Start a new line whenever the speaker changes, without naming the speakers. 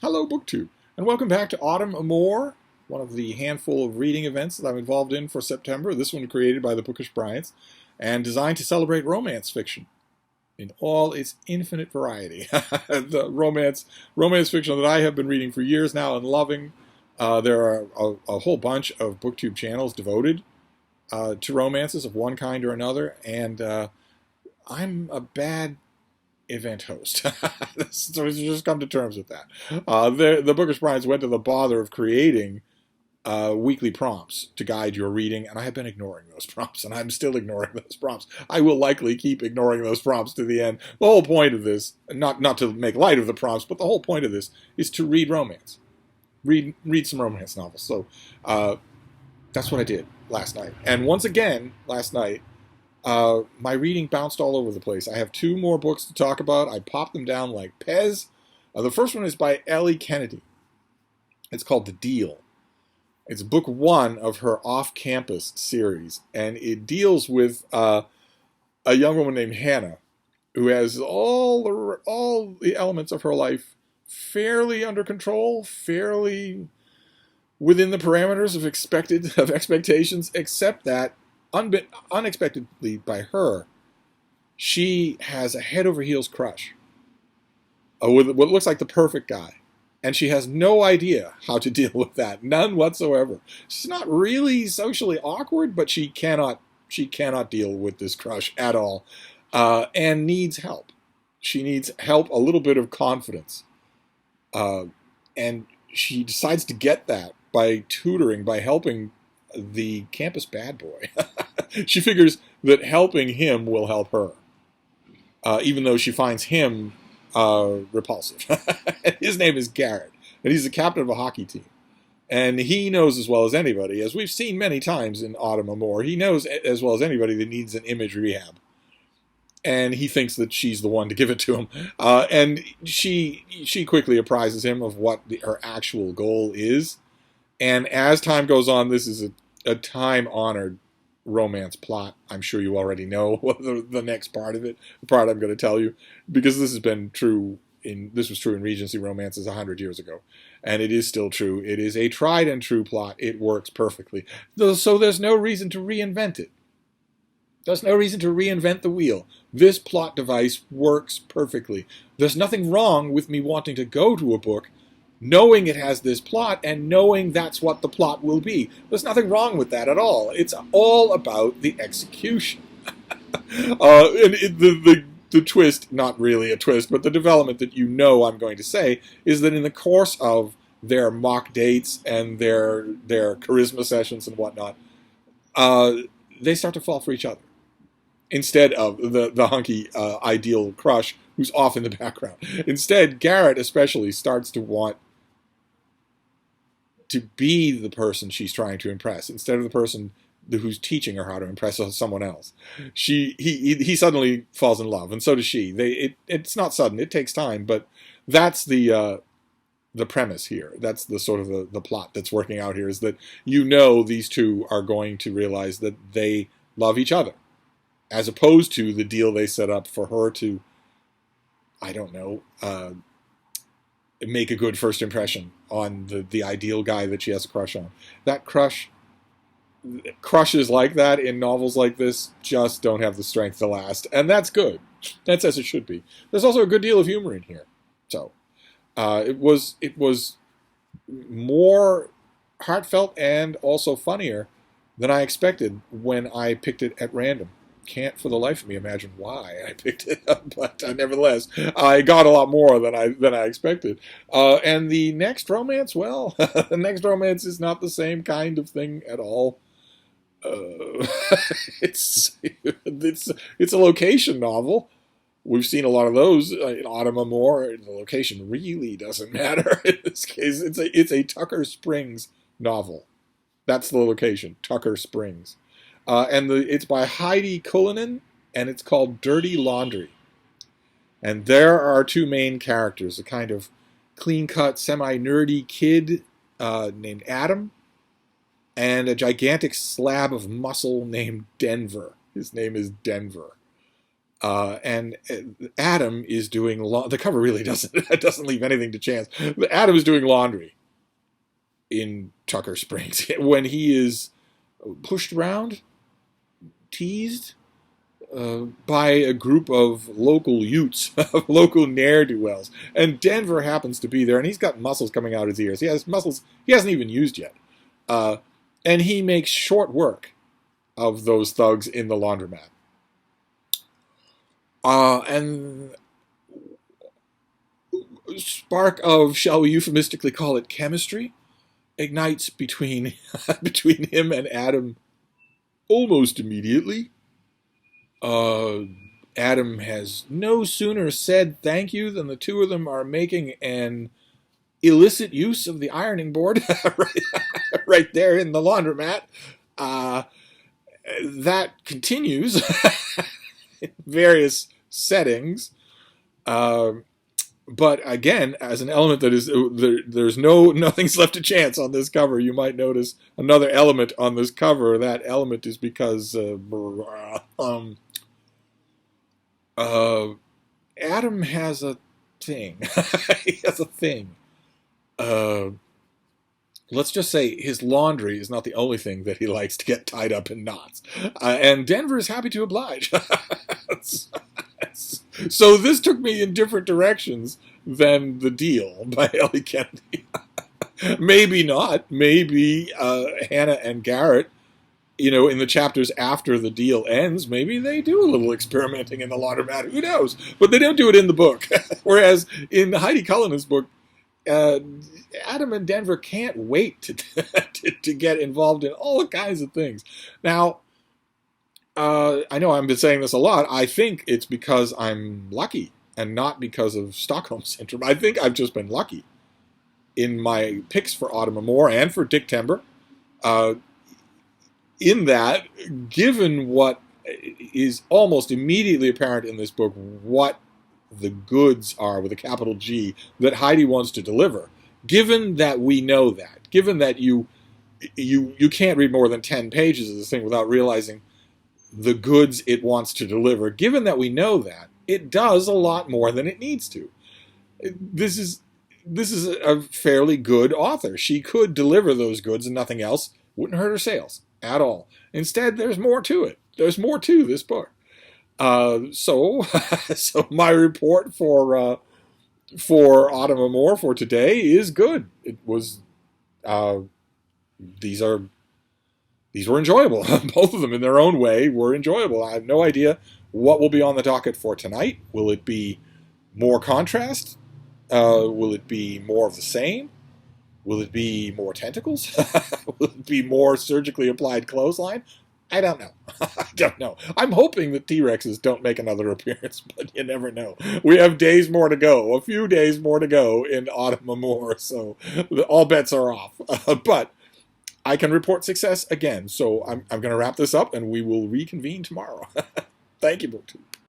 Hello, BookTube, and welcome back to Amour, one of the handful of reading events that I'm involved in for September. This one created by the Bookish Bryants and designed to celebrate romance fiction in all its infinite variety. The romance fiction that I have been reading for years now and loving. There are a whole bunch of BookTube channels devoted to romances of one kind or another, and I'm a bad event host. So we just come to terms with that. The Bookish Bryants went to the bother of creating weekly prompts to guide your reading, and I have been ignoring those prompts, and I'm still ignoring those prompts. I will likely keep ignoring those prompts to the end. The whole point of this, not to make light of the prompts, but the whole point of this is to read romance. Read some romance novels. So that's what I did last night. And once again, last night, my reading bounced all over the place. I have two more books to talk about. I popped them down like Pez. The first one is by Ellie Kennedy. It's called The Deal. It's book one of her off-campus series, and it deals with a young woman named Hannah, who has all the elements of her life fairly under control, fairly within the parameters of expectations, except that unexpectedly by her, she has a head-over-heels crush with what looks like the perfect guy. And she has no idea how to deal with that. None whatsoever. She's not really socially awkward, but she cannot deal with this crush at all. And needs help. She needs help, a little bit of confidence. And she decides to get that by tutoring, by helping the campus bad boy. She figures that helping him will help her, even though she finds him repulsive. His name is Garrett, and he's the captain of a hockey team. And he knows as well as anybody, as we've seen many times in Amour, he knows as well as anybody that needs an image rehab. And he thinks that she's the one to give it to him. And she quickly apprises him of what her actual goal is. And as time goes on, this is a time-honored romance plot. I'm sure you already know the next part of it, the part I'm going to tell you, because this was true in Regency romances 100 years ago, and it is still true. It is a tried and true plot. It works perfectly. So there's no reason to reinvent it. There's no reason to reinvent the wheel. This plot device works perfectly. There's nothing wrong with me wanting to go to a book knowing it has this plot and knowing that's what the plot will be. There's nothing wrong with that at all. It's all about the execution. The twist, not really a twist, but the development that you know I'm going to say is that in the course of their mock dates and their charisma sessions and whatnot, they start to fall for each other instead of the hunky ideal crush who's off in the background. Instead, Garrett especially starts to want to be the person she's trying to impress instead of the person who's teaching her how to impress someone else. He suddenly falls in love, and so does she. It's not sudden; it takes time, but that's the premise here. That's the sort of the plot that's working out here, is that these two are going to realize that they love each other, as opposed to the deal they set up for her to, I don't know, make a good first impression on the ideal guy that she has a crush on. That crushes like that in novels like this just don't have the strength to last, and that's good. That's as it should be. There's also a good deal of humor in here, so it was more heartfelt and also funnier than I expected when I picked it at random. Can't for the life of me imagine why I picked it up, but nevertheless, I got a lot more than I expected. And the next romance, well, the next romance is not the same kind of thing at all. It's a location novel. We've seen a lot of those in Amour. The location really doesn't matter in this case. It's a Tucker Springs novel. That's the location, Tucker Springs. And it's by Heidi Cullinan, and it's called Dirty Laundry. And there are two main characters, a kind of clean-cut, semi-nerdy kid named Adam, and a gigantic slab of muscle named Denver. His name is Denver. And Adam is doing the cover really doesn't leave anything to chance. Adam is doing laundry in Tucker Springs when he is pushed around, teased by a group of local Utes, local ne'er-do-wells, and Denver happens to be there, and he's got muscles coming out his ears. He has muscles he hasn't even used yet, and he makes short work of those thugs in the laundromat. And spark of, shall we euphemistically call it, chemistry ignites between between him and Adam almost immediately. Adam has no sooner said thank you than the two of them are making an illicit use of the ironing board right there in the laundromat. That continues in various settings. But again, as an element that is there's nothing's left to chance on this cover. You might notice another element on this cover. That element is because Adam has a thing. He has a thing. Let's just say his laundry is not the only thing that he likes to get tied up in knots. And Denver is happy to oblige. So this took me in different directions than The Deal by Ellie Kennedy. Maybe not. Maybe Hannah and Garrett, in the chapters after The Deal ends, maybe they do a little experimenting in the laundromat. Who knows? But they don't do it in the book. Whereas in Heidi Cullinan's book, Adam and Denver can't wait to get involved in all kinds of things. Now, I know I've been saying this a lot. I think it's because I'm lucky and not because of Stockholm Syndrome. I think I've just been lucky in my picks for Autumn Amour and for Dick Tember. In that, given what is almost immediately apparent in this book, what the goods are with a capital G that Heidi wants to deliver, given that we know that, given that you can't read more than 10 pages of this thing without realizing the goods it wants to deliver, given that we know that, it does a lot more than it needs to. This is a fairly good author. She could deliver those goods and nothing else. Wouldn't hurt her sales at all. Instead, there's more to it. There's more to this book. So my report for Autumn Amour for today is good. It was these were enjoyable. Both of them in their own way were enjoyable. I have no idea what will be on the docket for tonight. Will it be more contrast? Will it be more of the same? Will it be more tentacles? Will it be more surgically applied clothesline? I don't know. I don't know. I'm hoping that T-Rexes don't make another appearance, but you never know. We have days more to go, a few days more to go in Autumn Amour, so all bets are off. But I can report success again, so I'm going to wrap this up, and we will reconvene tomorrow. Thank you, BookTube.